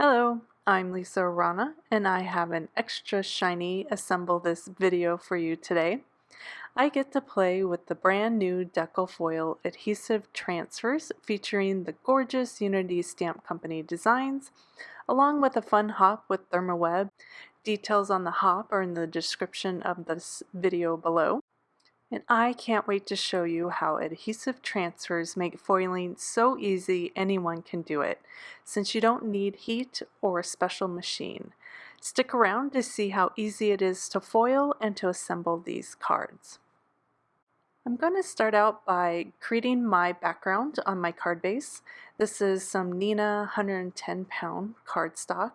Hello, I'm Lisa Rana, and I have an extra shiny assemble this video for you today. I get to play with the brand new decal foil adhesive transfers featuring the gorgeous Unity Stamp Company designs, along with a fun hop with ThermaWeb. Details on the hop are in the description of this video below. And I can't wait to show you how adhesive transfers make foiling so easy anyone can do it, since you don't need heat or a special machine. Stick around to see how easy it is to foil and to assemble these cards. I'm going to start out by creating my background on my card base. This is some Nina 110-pound cardstock,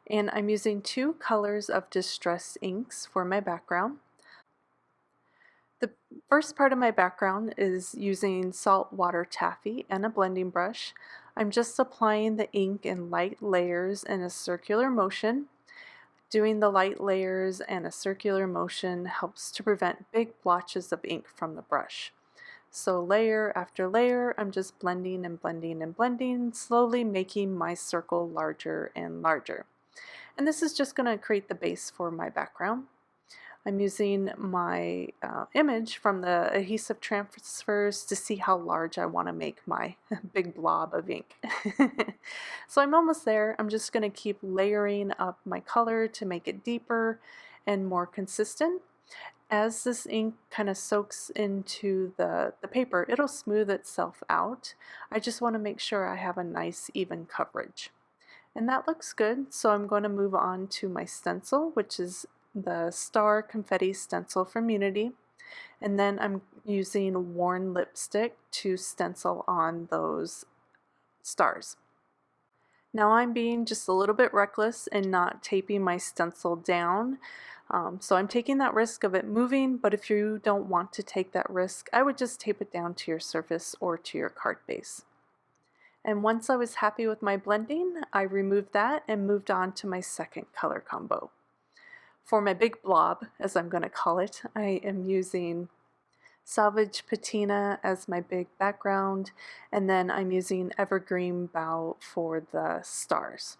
and I'm using two colors of distress inks for my background. The first part of my background is using saltwater taffy and a blending brush. I'm just applying the ink in light layers in a circular motion. Doing the light layers and a circular motion helps to prevent big blotches of ink from the brush. So layer after layer, I'm just blending and blending and blending, slowly making my circle larger and larger. And this is just going to create the base for my background. I'm using my image from the adhesive transfers to see how large I want to make my big blob of ink. So I'm almost there. I'm just going to keep layering up my color to make it deeper and more consistent. As this ink kind of soaks into the paper, it'll smooth itself out. I just want to make sure I have a nice even coverage. And that looks good, so I'm going to move on to my stencil, which is the Star Confetti stencil from Unity, and then I'm using worn lipstick to stencil on those stars. Now I'm being just a little bit reckless and not taping my stencil down, so I'm taking that risk of it moving, but if you don't want to take that risk, I would just tape it down to your surface or to your card base. And once I was happy with my blending, I removed that and moved on to my second color combo. For my big blob, as I'm going to call it, I am using Salvage Patina as my big background, and then I'm using Evergreen Bough for the stars.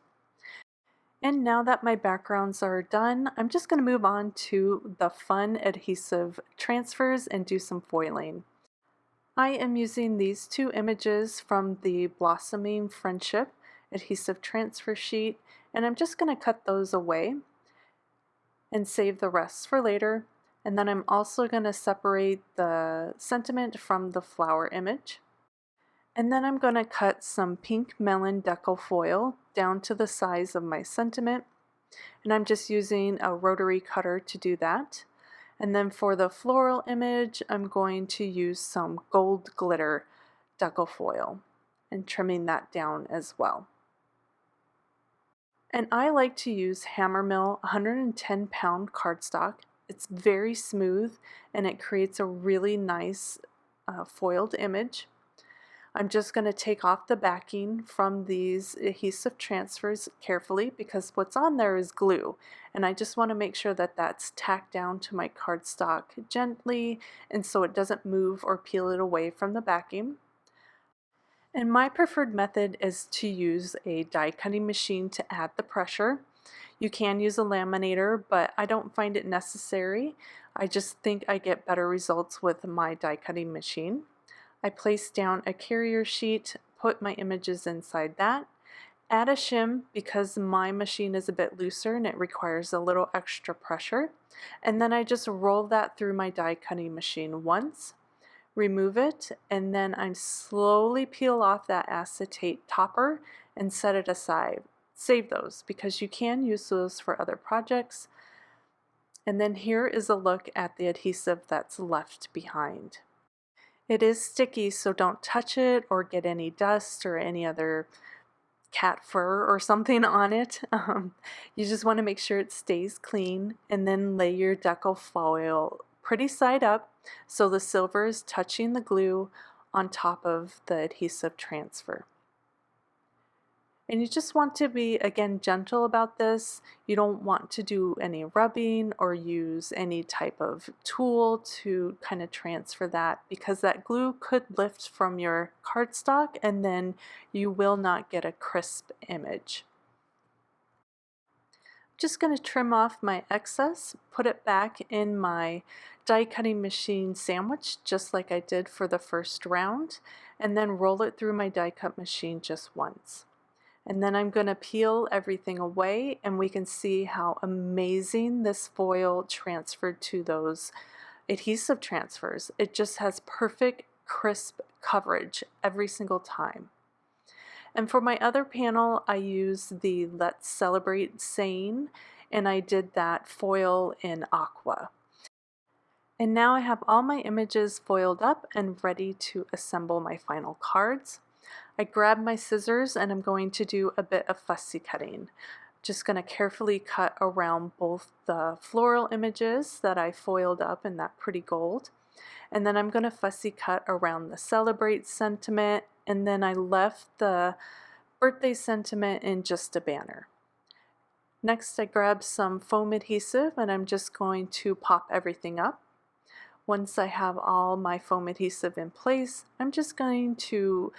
And now that my backgrounds are done, I'm just going to move on to the fun adhesive transfers and do some foiling. I am using these two images from the Blossoming Friendship adhesive transfer sheet, and I'm just going to cut those away and save the rest for later. And then I'm also going to separate the sentiment from the flower image. And then I'm going to cut some pink melon decal foil down to the size of my sentiment. And I'm just using a rotary cutter to do that. And then for the floral image, I'm going to use some gold glitter decal foil and trimming that down as well. And I like to use Hammermill 110-pound cardstock. It's very smooth and it creates a really nice foiled image. I'm just going to take off the backing from these adhesive transfers carefully because what's on there is glue, and I just want to make sure that that's tacked down to my cardstock gently and so it doesn't move or peel it away from the backing. And my preferred method is to use a die cutting machine to add the pressure. You can use a laminator, but I don't find it necessary. I just think I get better results with my die cutting machine. I place down a carrier sheet, put my images inside that, add a shim because my machine is a bit looser and it requires a little extra pressure, and then I just roll that through my die cutting machine once. Remove it, and then I slowly peel off that acetate topper and set it aside. Save those because you can use those for other projects. And then here is a look at the adhesive that's left behind. It is sticky, so don't touch it or get any dust or any other cat fur or something on it. You just want to make sure it stays clean, and then lay your decal foil pretty side up so the silver is touching the glue on top of the adhesive transfer. And you just want to be, again, gentle about this. You don't want to do any rubbing or use any type of tool to kind of transfer that because that glue could lift from your cardstock and then you will not get a crisp image. Just going to trim off my excess, put it back in my die cutting machine sandwich just like I did for the first round, and then roll it through my die cut machine just once. And then I'm going to peel everything away, and we can see how amazing this foil transferred to those adhesive transfers. It just has perfect crisp coverage every single time. And for my other panel, I used the Let's Celebrate saying, and I did that foil in aqua. And now I have all my images foiled up and ready to assemble my final cards. I grabbed my scissors and I'm going to do a bit of fussy cutting. Just going to carefully cut around both the floral images that I foiled up in that pretty gold, and then I'm going to fussy cut around the Celebrate sentiment, and then I left the birthday sentiment in just a banner. Next, I grabbed some foam adhesive and I'm just going to pop everything up. Once I have all my foam adhesive in place, I'm just going to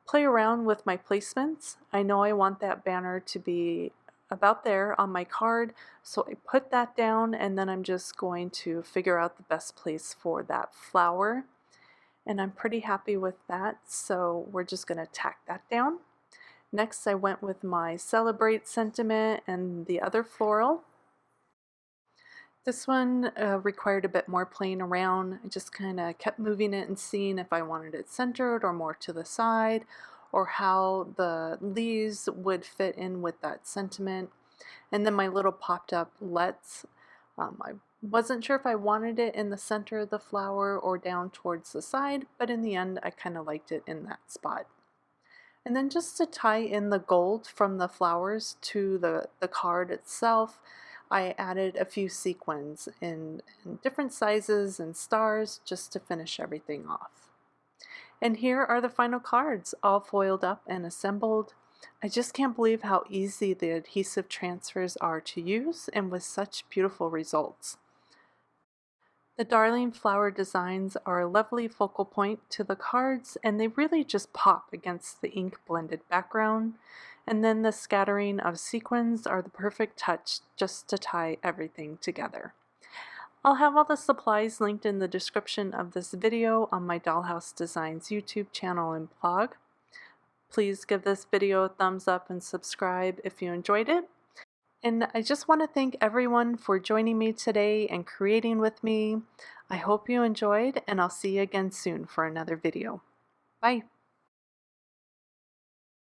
play around with my placements. I know I want that banner to be about there on my card, so I put that down, and then I'm just going to figure out the best place for that flower, and I'm pretty happy with that, so we're just going to tack that down. Next, I went with my Celebrate sentiment and the other floral. This one required a bit more playing around. I just kind of kept moving it and seeing if I wanted it centered or more to the side, or how the leaves would fit in with that sentiment. And then my little popped up Let's. I wasn't sure if I wanted it in the center of the flower or down towards the side, but in the end I kind of liked it in that spot. And then just to tie in the gold from the flowers to the card itself, I added a few sequins in different sizes and stars just to finish everything off. And here are the final cards, all foiled up and assembled. I just can't believe how easy the adhesive transfers are to use, and with such beautiful results. The darling flower designs are a lovely focal point to the cards, and they really just pop against the ink blended background. And then the scattering of sequins are the perfect touch just to tie everything together. I'll have all the supplies linked in the description of this video on my Dollhouse Designs YouTube channel and blog. Please give this video a thumbs up and subscribe if you enjoyed it. And I just want to thank everyone for joining me today and creating with me. I hope you enjoyed, and I'll see you again soon for another video. Bye!